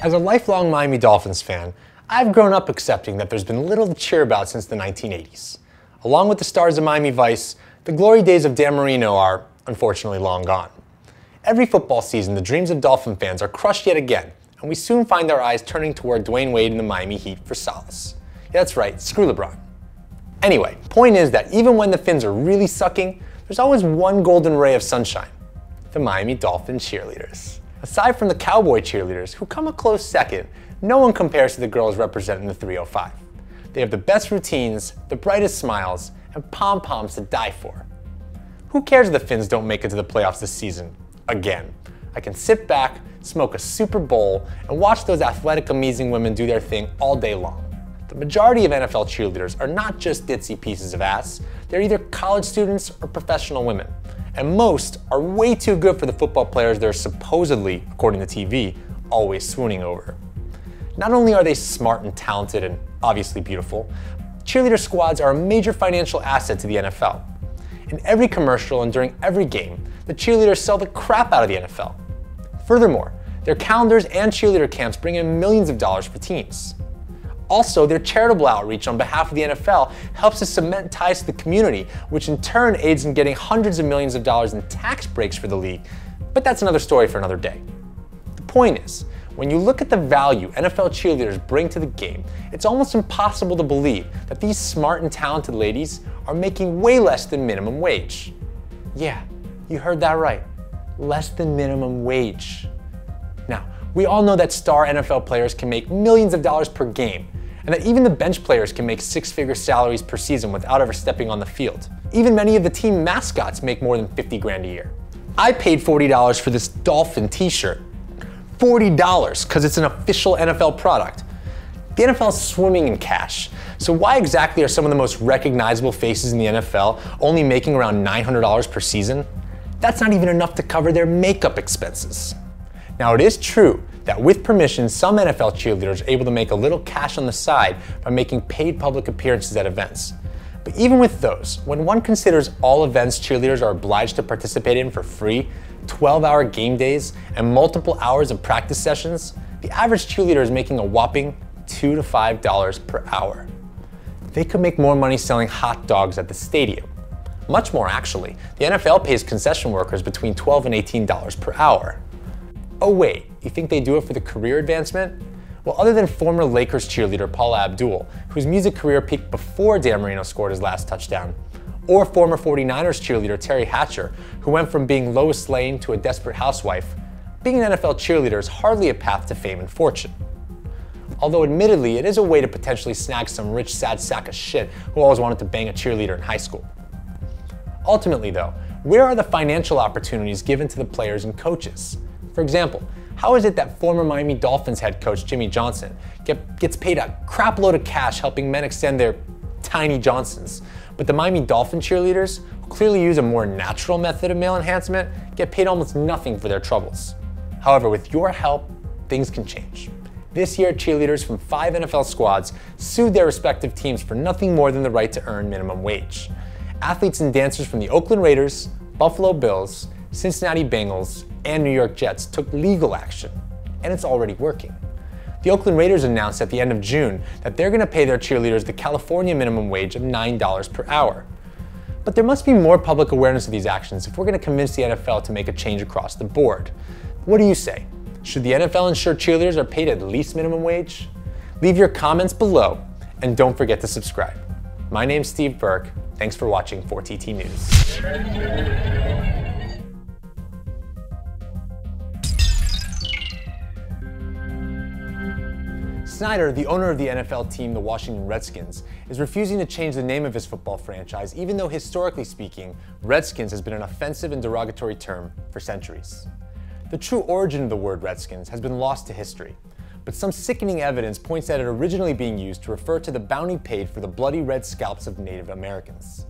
As a lifelong Miami Dolphins fan, I've grown up accepting that there's been little to cheer about since the 1980s. Along with the stars of Miami Vice, the glory days of Dan Marino are, unfortunately, long gone. Every football season, the dreams of Dolphin fans are crushed yet again, and we soon find our eyes turning toward Dwayne Wade and the Miami Heat for solace. Yeah, that's right, screw LeBron. Anyway, point is that even when the Fins are really sucking, there's always one golden ray of sunshine: the Miami Dolphin cheerleaders. Aside from the Cowboy cheerleaders, who come a close second, no one compares to the girls representing the 305. They have the best routines, the brightest smiles, and pom-poms to die for. Who cares if the Fins don't make it to the playoffs this season? Again. I can sit back, smoke a Super Bowl, and watch those athletic, amazing women do their thing all day long. The majority of NFL cheerleaders are not just ditzy pieces of ass, they're either college students or professional women. And most are way too good for the football players they're supposedly, according to TV, always swooning over. Not only are they smart and talented and obviously beautiful, cheerleader squads are a major financial asset to the NFL. In every commercial and during every game, the cheerleaders sell the crap out of the NFL. Furthermore, their calendars and cheerleader camps bring in millions of dollars for teams. Also, their charitable outreach on behalf of the NFL helps to cement ties to the community, which in turn aids in getting hundreds of millions of dollars in tax breaks for the league. But that's another story for another day. The point is, when you look at the value NFL cheerleaders bring to the game, it's almost impossible to believe that these smart and talented ladies are making way less than minimum wage. Yeah, you heard that right. Less than minimum wage. Now, we all know that star NFL players can make millions of dollars per game, and that even the bench players can make six-figure salaries per season without ever stepping on the field. Even many of the team mascots make more than 50 grand a year. I paid $40 for this Dolphin t-shirt. $40, because it's an official NFL product. The NFL is swimming in cash, so why exactly are some of the most recognizable faces in the NFL only making around $900 per season? That's not even enough to cover their makeup expenses. Now, it is true that with permission, some NFL cheerleaders are able to make a little cash on the side by making paid public appearances at events. But even with those, when one considers all events cheerleaders are obliged to participate in for free, 12-hour game days, and multiple hours of practice sessions, the average cheerleader is making a whopping $2 to $5 per hour. They could make more money selling hot dogs at the stadium. Much more, actually. The NFL pays concession workers between $12 and $18 per hour. Oh wait, you think they do it for the career advancement? Well, other than former Lakers cheerleader Paula Abdul, whose music career peaked before Dan Marino scored his last touchdown, or former 49ers cheerleader Terry Hatcher, who went from being Lois Lane to a desperate housewife, being an NFL cheerleader is hardly a path to fame and fortune. Although admittedly, it is a way to potentially snag some rich, sad sack of shit who always wanted to bang a cheerleader in high school. Ultimately though, where are the financial opportunities given to the players and coaches? For example, how is it that former Miami Dolphins head coach Jimmy Johnson gets paid a crap load of cash helping men extend their tiny Johnsons, but the Miami Dolphin cheerleaders, who clearly use a more natural method of male enhancement, get paid almost nothing for their troubles? However, with your help, things can change. This year, cheerleaders from 5 NFL squads sued their respective teams for nothing more than the right to earn minimum wage. Athletes and dancers from the Oakland Raiders, Buffalo Bills, Cincinnati Bengals, and New York Jets took legal action, and it's already working. The Oakland Raiders announced at the end of June that they're going to pay their cheerleaders the California minimum wage of $9 per hour. But there must be more public awareness of these actions if we're going to convince the NFL to make a change across the board. What do you say? Should the NFL ensure cheerleaders are paid at least minimum wage? Leave your comments below, and don't forget to subscribe. My name's Steve Burke. Thanks for watching 4TT News. Snyder, the owner of the NFL team, the Washington Redskins, is refusing to change the name of his football franchise, even though historically speaking, Redskins has been an offensive and derogatory term for centuries. The true origin of the word Redskins has been lost to history, but some sickening evidence points at it originally being used to refer to the bounty paid for the bloody red scalps of Native Americans.